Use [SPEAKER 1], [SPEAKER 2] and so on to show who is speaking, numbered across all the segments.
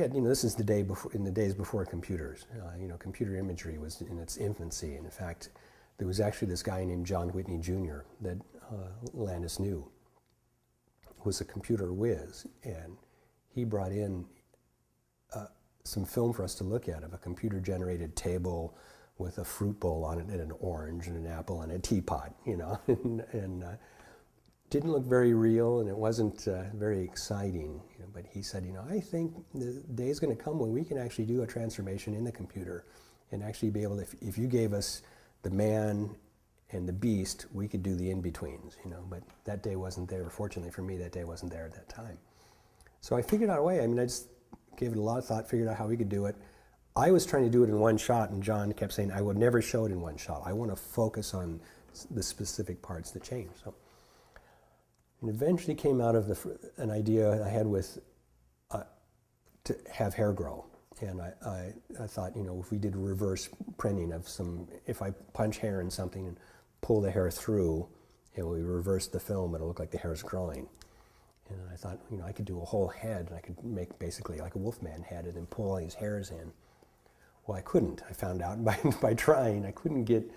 [SPEAKER 1] had, you know, this is the day before, in the days before computers. You know, computer imagery was in its infancy. And in fact, there was actually this guy named John Whitney Jr. that Landis knew, was a computer whiz, and he brought in some film for us to look at of a computer-generated table with a fruit bowl on it and an orange and an apple and a teapot, you know, and didn't look very real, and it wasn't very exciting, you know, but he said, you know, I think the day is going to come when we can actually do a transformation in the computer and actually be able to, if you gave us the man and the beast, we could do the in-betweens, you know, but that day wasn't there. Fortunately for me, that day wasn't there at that time. So I figured out a way. I mean, I just gave it a lot of thought, figured out how we could do it. I was trying to do it in one shot, and John kept saying, I would never show it in one shot. I want to focus on the specific parts that change. So, and eventually came out of an idea I had with to have hair grow. And I thought, you know, if we did a reverse printing of some, if I punch hair in something and pull the hair through, and we reverse the film, it'll look like the hair is growing. And I thought, you know, I could do a whole head, and I could make basically like a Wolfman head and then pull all these hairs in. Well, I couldn't. I found out by trying, I couldn't get,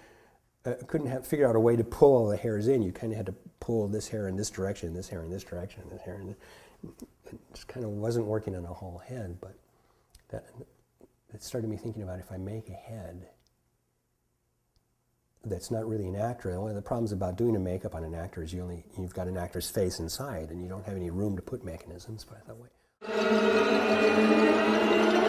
[SPEAKER 1] figure out a way to pull all the hairs in. You kind of had to pull this hair in this direction, this hair in this direction, this hair in this. It just kind of wasn't working on a whole head, but it started me thinking about if I make a head that's not really an actor. One of the problems about doing a makeup on an actor is you've got an actor's face inside, and you don't have any room to put mechanisms. But I thought, wait.